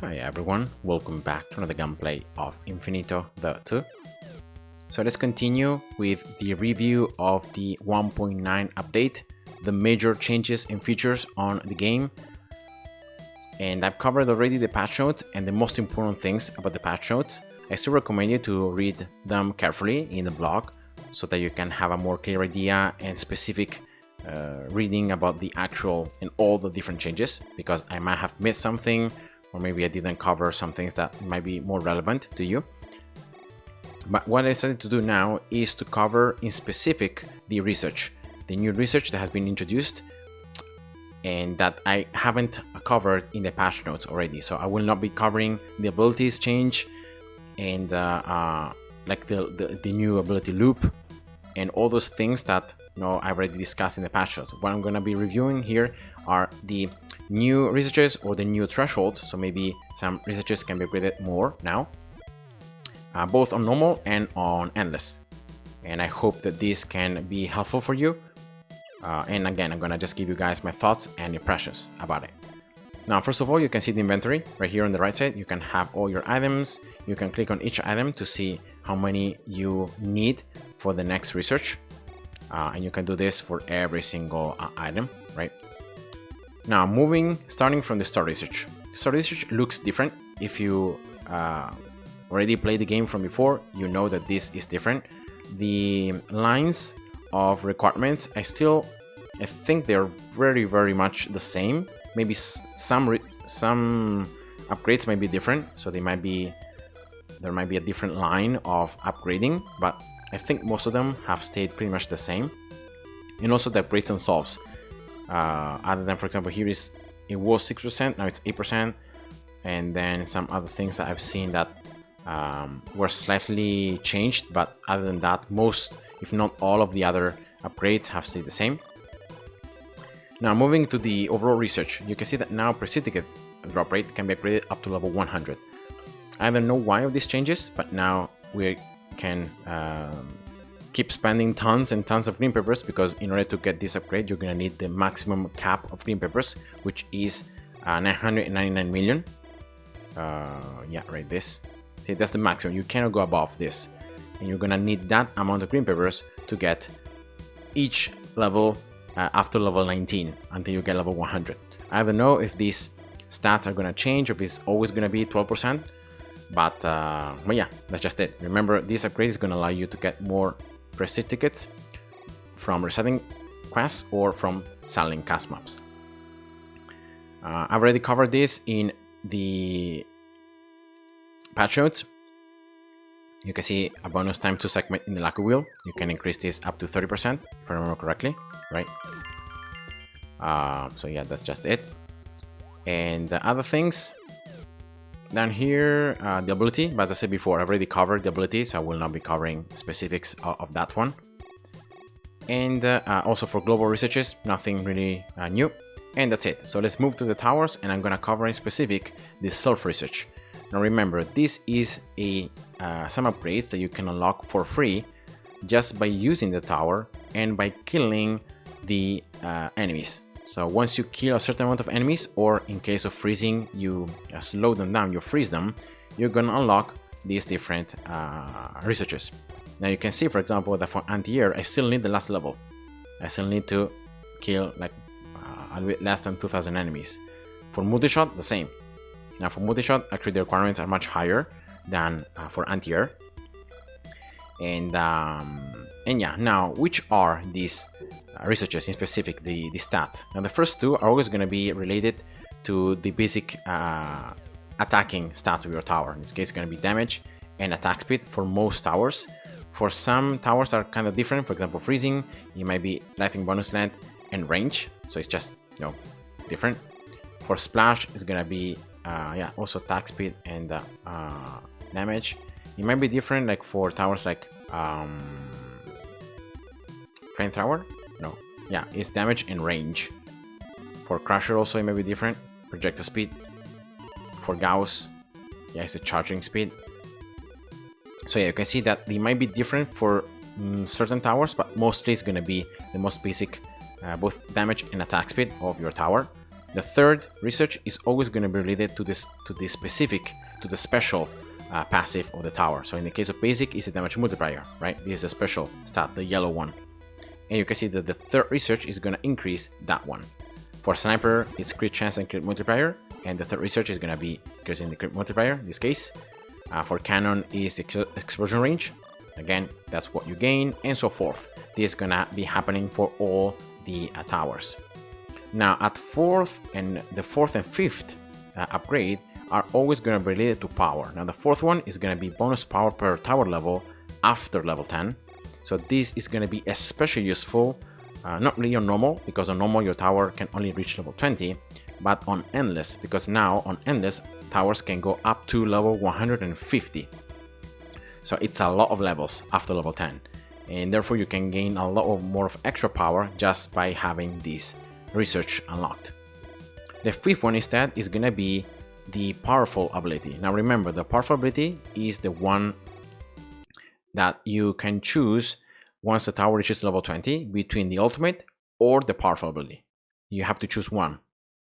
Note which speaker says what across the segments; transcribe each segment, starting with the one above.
Speaker 1: Hi everyone, welcome back to another gameplay of Infinitode 2. So let's continue with the review of the 1.9 update, the major changes and features on the game. And I've covered already the patch notes and the most important things about the patch notes. I still recommend you to read them carefully in the blog so that you can have a more clear idea and specific reading about the actual and all the different changes, because I might have missed something, or maybe I didn't cover some things that might be more relevant to you. But what I decided to do now is to cover in specific the research, the new research that has been introduced and that I haven't covered in the patch notes already. So I will not be covering the abilities change and like the new ability loop and all those things that I've already discussed in the patch notes. What I'm going to be reviewing here are the new researches or the new thresholds. So maybe some researches can be upgraded more now, both on normal and on endless. And I hope that this can be helpful for you. And again, I'm gonna just give you guys my thoughts and impressions about it. Now, first of all, you can see the inventory right here on the right side. You can have all your items. You can click on each item to see how many you need for the next research. And you can do this for every single item, right? Now, starting from the start research. Start research looks different. If you already played the game from before, you know that this is different. The lines of requirements, I think they're very much the same. Maybe some upgrades might be different, so there might be a different line of upgrading, but I think most of them have stayed pretty much the same. And also the upgrades themselves, other than, for example, it was 6%, now it's 8%, and then some other things that I've seen that were slightly changed, but other than that, most, if not all, of the other upgrades have stayed the same. Now, moving to the overall research, you can see that now per-certificate drop rate can be upgraded up to level 100. I don't know why of these changes, but now we can keep spending tons and tons of green peppers, because in order to get this upgrade, you're gonna need the maximum cap of green peppers, which is 999 million. Yeah, right, this. See, that's the maximum. You cannot go above this, and you're gonna need that amount of green peppers to get each level after level 19 until you get level 100. I don't know if these stats are gonna change, or if it's always gonna be 12%, but yeah, that's just it. Remember, this upgrade is gonna allow you to get more prestige tickets from resetting quests or from selling cast maps. I've already covered this in the patch notes. You can see a bonus time to segment in the lucky wheel. You can increase this up to 30%, if I remember correctly, right? So yeah, that's just it. And the other things down here, the ability, but as I said before, I've already covered the ability, so I will not be covering specifics of that one. And also for global researches, nothing really new. And that's it. So let's move to the towers, and I'm gonna cover in specific the self research. Now remember, this is some upgrades that you can unlock for free just by using the tower and by killing the enemies. So once you kill a certain amount of enemies, or in case of freezing, you slow them down, you freeze them, you're gonna unlock these different researches. Now you can see, for example, that for anti-air, I still need the last level. I still need to kill like a bit less than 2,000 enemies. For multi-shot, the same. Now for multi-shot, actually the requirements are much higher than for anti-air. And yeah, now which are these researches in specific, the stats? Now the first two are always going to be related to the basic attacking stats of your tower. In this case, it's going to be damage and attack speed for most towers. For some towers are kind of different. For example, freezing, it might be lightning bonus length and range, so it's just different. For splash, it's going to be yeah, also attack speed and damage. It might be different, like for towers like flamethrower. No, yeah, it's damage and range. For crusher also it may be different. Projectile speed. For Gauss, yeah, it's the charging speed. So yeah, you can see that they might be different for certain towers, but mostly it's gonna be the most basic both damage and attack speed of your tower. The third research is always going to be related to the special passive of the tower. So in the case of basic, it's a damage multiplier, right? This is a special stat, the yellow one. And you can see that the third research is going to increase that one. For sniper, it's crit chance and crit multiplier, and the third research is going to be increasing the crit multiplier in this case. For cannon is explosion range. Again, that's what you gain, and so forth. This is going to be happening for all the towers. Now, at the fourth and fifth upgrade are always going to be related to power. Now, the fourth one is going to be bonus power per tower level after level 10. So this is going to be especially useful, not really on normal, because on normal your tower can only reach level 20, but on endless, because now on endless towers can go up to level 150. So it's a lot of levels after level 10, and therefore you can gain a lot more of extra power just by having this research unlocked. The fifth one instead is going to be the powerful ability. Now remember, the powerful ability is the one that you can choose once the tower reaches level 20 between the ultimate or the powerful ability. You have to choose one,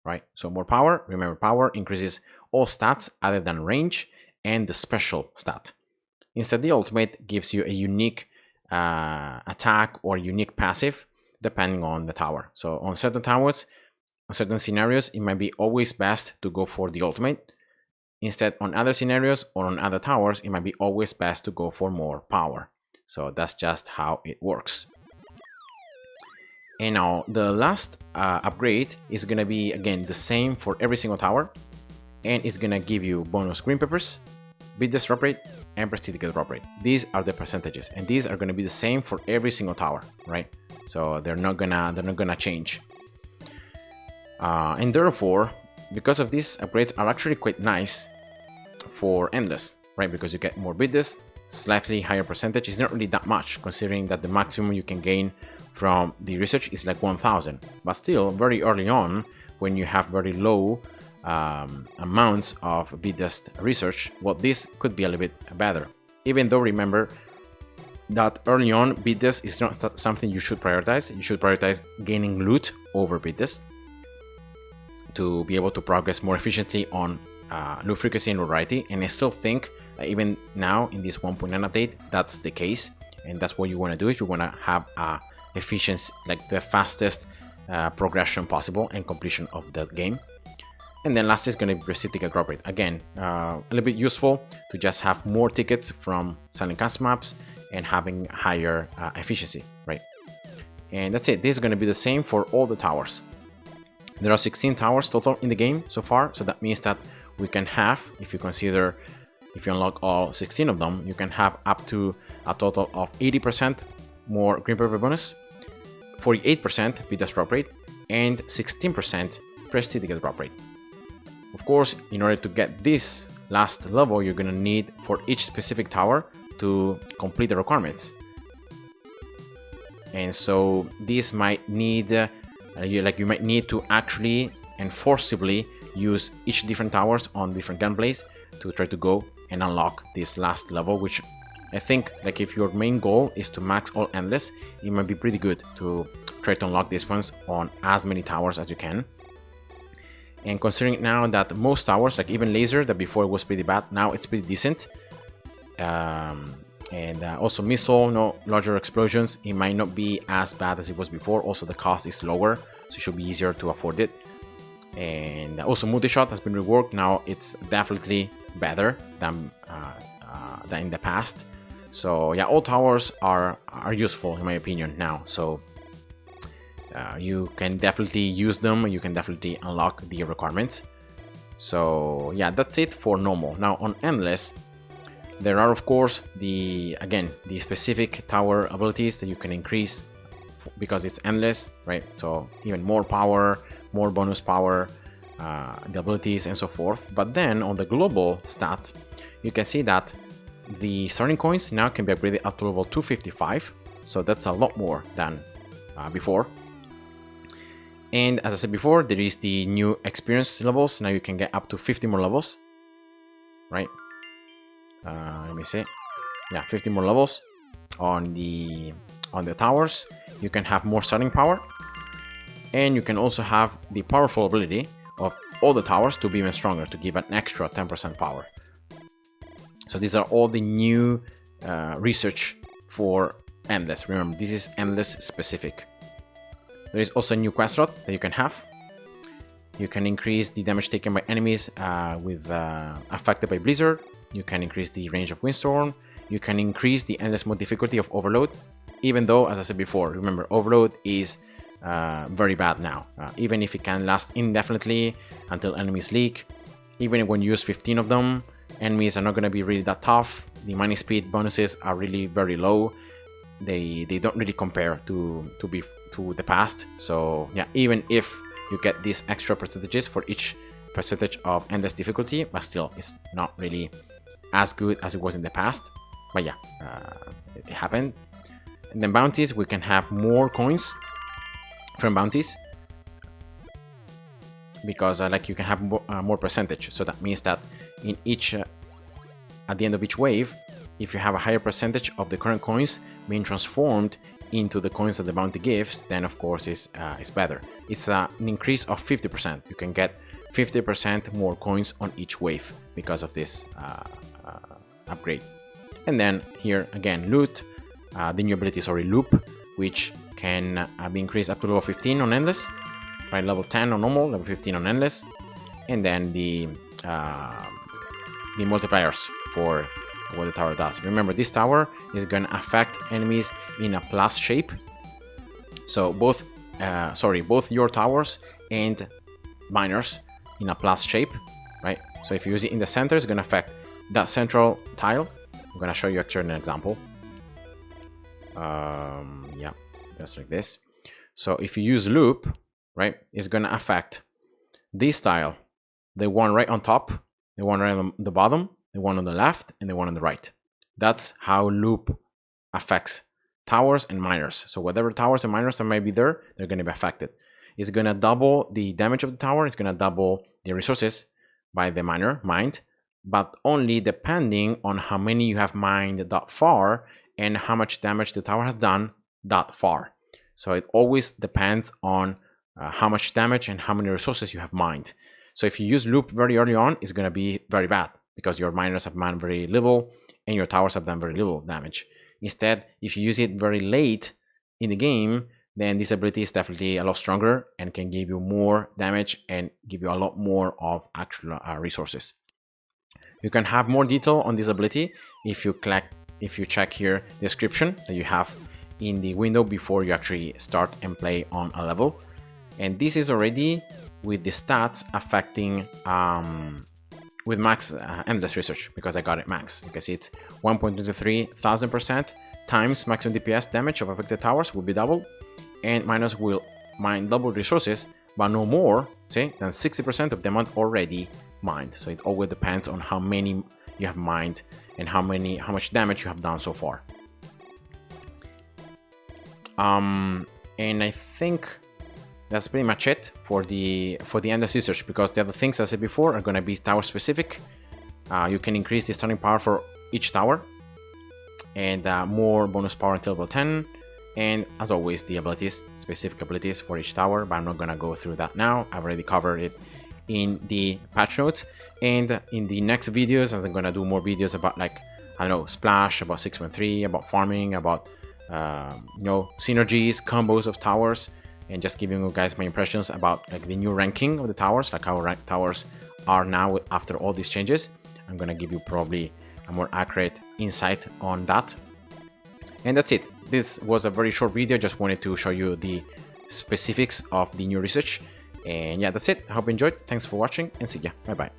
Speaker 1: right? So more power. Remember, power increases all stats other than range and the special stat. Instead, the ultimate gives you a unique attack or unique passive depending on the tower. So on certain towers, on certain scenarios, it might be always best to go for the ultimate. Instead, on other scenarios or on other towers, it might be always best to go for more power. So that's just how it works. And now the last upgrade is going to be, again, the same for every single tower. And it's going to give you bonus green peppers, bit drop rate, and prestige drop rate. These are the percentages, and these are going to be the same for every single tower, right? So they're not gonna change. And therefore, because of these upgrades are actually quite nice for endless, right? Because you get more biddes, slightly higher percentage. It's not really that much, considering that the maximum you can gain from the research is like 1000. But still, very early on, when you have very low amounts of biddes research, well, this could be a little bit better. Even though, remember that early on, biddes is not something you should prioritize. You should prioritize gaining loot over biddes to be able to progress more efficiently on loot frequency and variety. And I still think that even now in this 1.9 update, that's the case, and that's what you want to do if you want to have efficiency, like the fastest progression possible and completion of the game. And then last is going to be prestige ticket drop rate. Again, a little bit useful to just have more tickets from selling custom maps and having higher efficiency, right? And that's it. This is going to be the same for all the towers. There are 16 towers total in the game so far, so that means that we can have, if you unlock all 16 of them, you can have up to a total of 80% more green pepper bonus, 48% biddes drop rate, and 16% prestige ticket drop rate. Of course, in order to get this last level, you're going to need for each specific tower to complete the requirements. And so this might need you might need to actually and forcibly use each different towers on different gunplays to try to go and unlock this last level, which I think, like, if your main goal is to max all endless, it might be pretty good to try to unlock these ones on as many towers as you can. And considering now that most towers, like even laser, that before was pretty bad, now it's pretty decent. And also missile, no larger explosions, it might not be as bad as it was before. Also the cost is lower, so it should be easier to afford it. And also multi-shot has been reworked. Now it's definitely better than in the past. So yeah, all towers are useful in my opinion now. So you can definitely use them. You can definitely unlock the requirements. So yeah, that's it for normal. Now on endless, there are of course the specific tower abilities that you can increase because it's endless, right? So even more power, more bonus power, the abilities and so forth. But then on the global stats, you can see that the starting coins now can be upgraded up to level 255. So that's a lot more than before. And as I said before, there is the new experience levels. Now you can get up to 50 more levels, right? Let me see. Yeah, 50 more levels on the towers. You can have more starting power. And you can also have the powerful ability of all the towers to be even stronger, to give an extra 10% power. So these are all the new research for Endless. Remember, this is Endless specific. There is also a new quest slot that you can have. You can increase the damage taken by enemies affected by Blizzard. You can increase the range of Windstorm. You can increase the Endless mode difficulty of Overload. Even though, as I said before, remember, Overload is very bad now. Even if it can last indefinitely until enemies leak. Even when you use 15 of them, enemies are not going to be really that tough. The mining speed bonuses are really very low. They don't really compare to the past. So yeah, even if you get these extra percentages for each percentage of Endless difficulty, but still it's not really as good as it was in the past. But yeah, it happened. And then bounties, we can have more coins from bounties, because like you can have more percentage. So that means that in each at the end of each wave, if you have a higher percentage of the current coins being transformed into the coins that the bounty gives, then of course it's better. It's an increase of 50%. You can get 50% more coins on each wave because of this upgrade. And then here again, loot, the new ability is already loop, which can be increased up to level 15 on Endless, right? Level 10 on normal, level 15 on Endless, and then the multipliers for what the tower does. Remember, this tower is going to affect enemies in a plus shape. So both your towers and miners in a plus shape, right? So if you use it in the center, it's going to affect that central tile. I'm going to show you actually an example. Yeah, just like this. So if you use loop, right, it's going to affect this tile, the one right on top, the one right on the bottom, the one on the left, and the one on the right. That's how loop affects towers and miners. So whatever towers and miners that might be there, they're going to be affected. It's going to double the damage of the tower. It's going to double the resources by the miner mined, but only depending on how many you have mined that far and how much damage the tower has done that far. So it always depends on how much damage and how many resources you have mined. So if you use loop very early on, it's going to be very bad, because your miners have mined very little and your towers have done very little damage. Instead, if you use it very late in the game, then this ability is definitely a lot stronger and can give you more damage and give you a lot more of actual resources. You can have more detail on this ability if you check here the description that you have in the window before you actually start and play on a level. And this is already with the stats affecting with max Endless research, because I got it max. You can see it's 1.23,000% times maximum DPS damage of affected towers will be doubled, and miners will mine double resources, but no more, say, than 60% of the amount already mined. So it always depends on how many you have mined and how much damage you have done so far. And I think that's pretty much it for the Endless research, because the other things I said before are going to be tower specific. You can increase the starting power for each tower and more bonus power until level 10, and as always the abilities, specific abilities for each tower, but I'm not going to go through that now. I've already covered it in the patch notes, and in the next videos, as I'm going to do more videos about, like, I don't know, Splash, about 6.3, about farming, about synergies, combos of towers, and just giving you guys my impressions about like the new ranking of the towers, like how ranked towers are now after all these changes. I'm gonna give you probably a more accurate insight on that. And that's it. This was a very short video. Just wanted to show you the specifics of the new research. And yeah, that's it. I hope you enjoyed. Thanks for watching, and see ya. Bye bye.